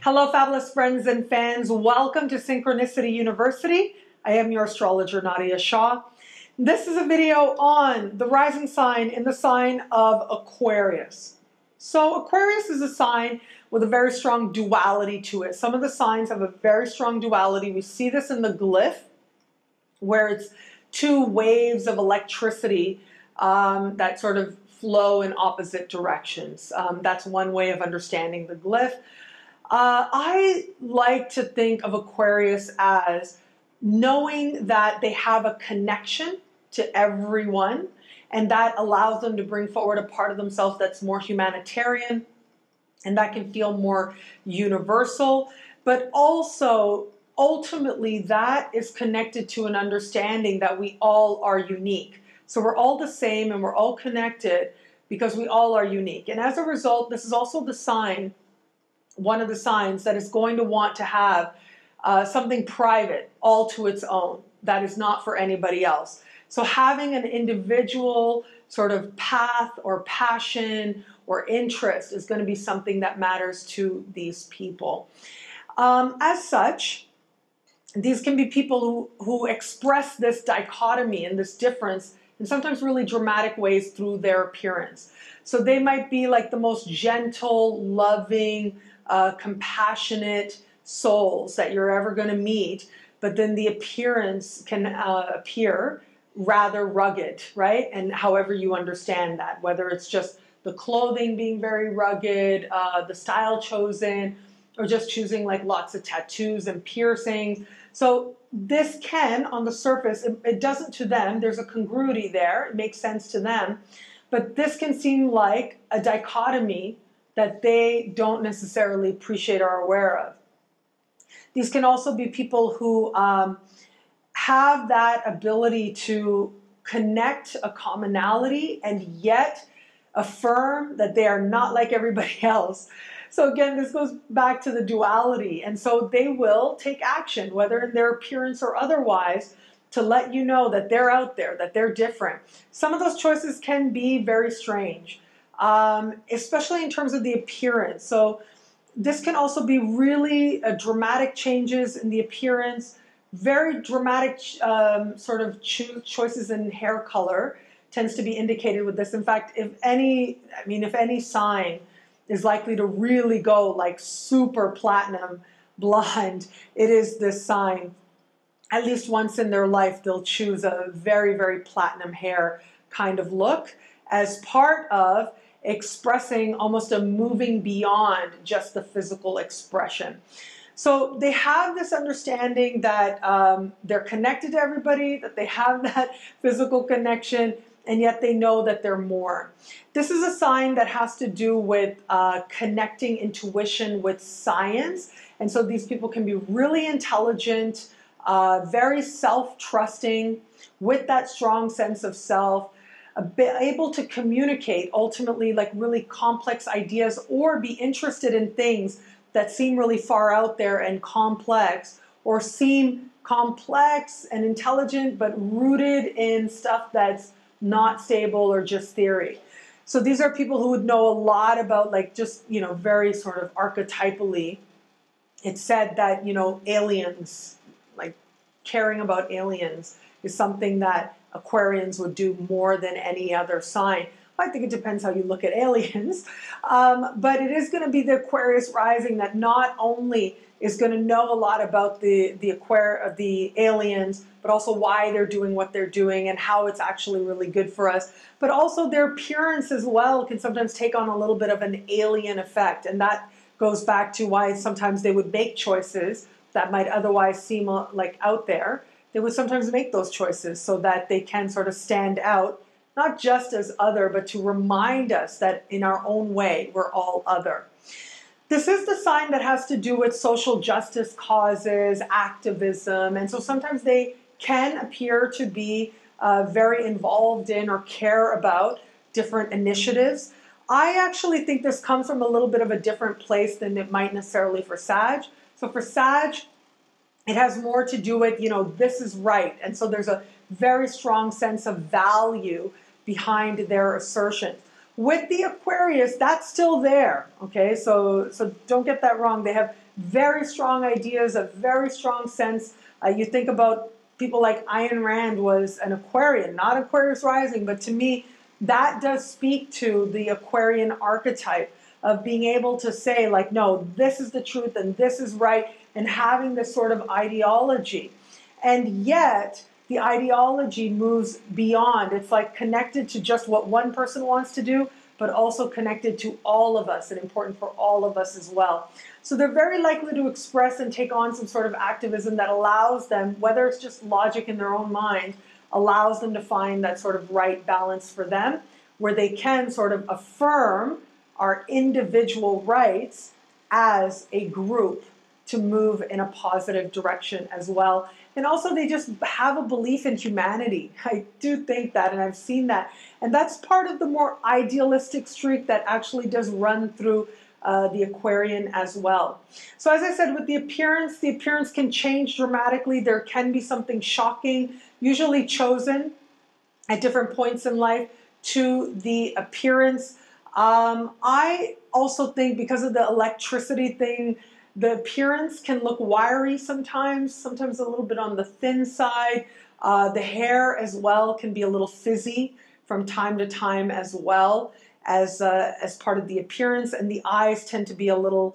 Hello, fabulous friends and fans. Welcome to Synchronicity University. I am your astrologer, Nadiya Shah. This is a video on the rising sign in the sign of Aquarius. So Aquarius is a sign with a very strong duality to it. Some of the signs have a very strong duality. We see this in the glyph, where it's two waves of electricity that sort of flow in opposite directions. That's one way of understanding the glyph. I like to think of Aquarius as knowing that they have a connection to everyone, and that allows them to bring forward a part of themselves that's more humanitarian and that can feel more universal, but also ultimately that is connected to an understanding that we all are unique. So we're all the same and we're all connected because we all are unique. And as a result, this is also the sign, one of the signs that is going to want to have something private all to its own that is not for anybody else. So having an individual sort of path or passion or interest is going to be something that matters to these people. As such, these can be people who express this dichotomy and this difference in sometimes really dramatic ways through their appearance. So they might be like the most gentle, loving, compassionate souls that you're ever going to meet, but then the appearance can appear rather rugged, right? And however you understand that, whether it's just the clothing being very rugged, the style chosen, or just choosing like lots of tattoos and piercings. So this can, on the surface, it doesn't to them, there's a congruity there, it makes sense to them, but this can seem like a dichotomy that they don't necessarily appreciate or are aware of. These can also be people who have that ability to connect a commonality and yet affirm that they are not like everybody else. So again, this goes back to the duality. And so they will take action, whether in their appearance or otherwise, to let you know that they're out there, that they're different. Some of those choices can be very strange, especially in terms of the appearance. So this can also be really dramatic changes in the appearance, very dramatic sort of choices in hair color tends to be indicated with this. In fact, if any sign is likely to really go like super platinum blonde, it is this sign. At least once in their life, they'll choose a very, very platinum hair kind of look as part of expressing almost a moving beyond just the physical expression. So they have this understanding that they're connected to everybody, that they have that physical connection, and yet they know that they're more. This is a sign that has to do with connecting intuition with science. And so these people can be really intelligent, very self-trusting, with that strong sense of self, able to communicate ultimately like really complex ideas or be interested in things that seem really far out there and complex, or seem complex and intelligent but rooted in stuff that's not stable or just theory. So these are people who would know a lot about like just, very sort of archetypally. It's said that, aliens, like caring about aliens is something that Aquarians would do more than any other sign. I think it depends how you look at aliens, but it is going to be the Aquarius rising that not only is going to know a lot about the aliens, but also why they're doing what they're doing and how it's actually really good for us. But also their appearance as well can sometimes take on a little bit of an alien effect, and that goes back to why sometimes they would make choices that might otherwise seem like out there. They would sometimes make those choices so that they can sort of stand out, not just as other, but to remind us that in our own way, we're all other. This is the sign that has to do with social justice causes, activism, and so sometimes they can appear to be very involved in or care about different initiatives. I actually think this comes from a little bit of a different place than it might necessarily for Sag. So for Sag, it has more to do with, this is right. And so there's a very strong sense of value behind their assertions. With the Aquarius, that's still there, okay? So don't get that wrong. They have very strong ideas, a very strong sense. You think about people like Ayn Rand was an Aquarian, not Aquarius rising, but to me, that does speak to the Aquarian archetype of being able to say, like, no, this is the truth and this is right, and having this sort of ideology. And yet, the ideology moves beyond. It's like connected to just what one person wants to do, but also connected to all of us and important for all of us as well. So they're very likely to express and take on some sort of activism that allows them, whether it's just logic in their own mind, allows them to find that sort of right balance for them, where they can sort of affirm our individual rights as a group to move in a positive direction as well. And also they just have a belief in humanity. I do think that, and I've seen that. And that's part of the more idealistic streak that actually does run through the Aquarian as well. So as I said, with the appearance can change dramatically. There can be something shocking, usually chosen at different points in life to the appearance. I also think because of the electricity thing, the appearance can look wiry sometimes a little bit on the thin side. The hair as well can be a little frizzy from time to time as well as part of the appearance, and the eyes tend to be a little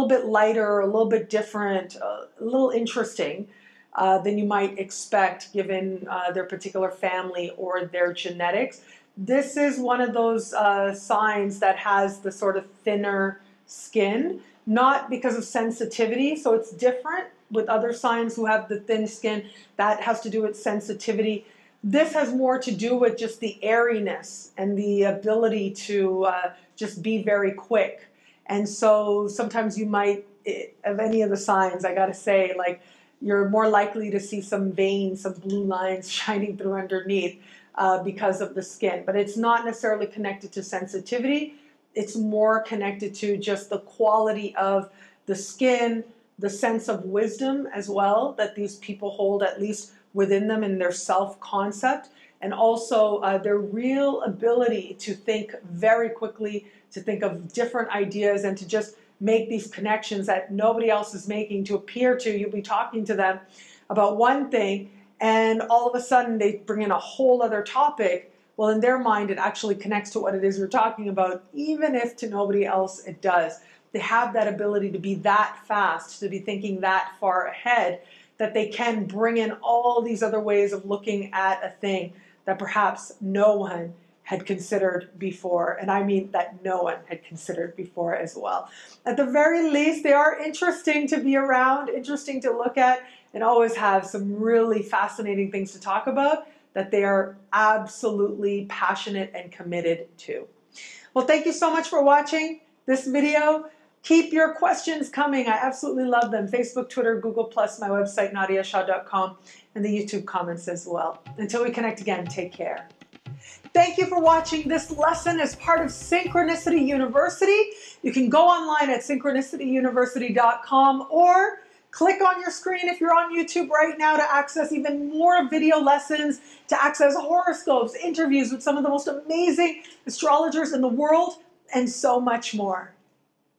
bit lighter, a little bit different, a little interesting than you might expect given their particular family or their genetics. This is one of those signs that has the sort of thinner skin, not because of sensitivity, so it's different with other signs who have the thin skin. That has to do with sensitivity. This has more to do with just the airiness and the ability to just be very quick. And so sometimes you might, of any of the signs, I gotta say, like, you're more likely to see some veins, some blue lines shining through underneath because of the skin. But it's not necessarily connected to sensitivity. It's more connected to just the quality of the skin, the sense of wisdom as well that these people hold, at least within them, in their self-concept, and also their real ability to think very quickly, to think of different ideas, and to just make these connections that nobody else is making, to appear to, you'll be talking to them about one thing, and all of a sudden they bring in a whole other topic. Well, in their mind, it actually connects to what it is you're talking about, even if to nobody else it does. They have that ability to be that fast, to be thinking that far ahead, that they can bring in all these other ways of looking at a thing that perhaps no one had considered before. And I mean that no one had considered before as well. At the very least, they are interesting to be around, interesting to look at, and always have some really fascinating things to talk about that they are absolutely passionate and committed to. Well, thank you so much for watching this video. Keep your questions coming. I absolutely love them. Facebook, Twitter, Google+, my website, nadiyashah.com, and the YouTube comments as well. Until we connect again, take care. Thank you for watching. This lesson is part of Synchronicity University. You can go online at synchronicityuniversity.com or click on your screen if you're on YouTube right now to access even more video lessons, to access horoscopes, interviews with some of the most amazing astrologers in the world, and so much more.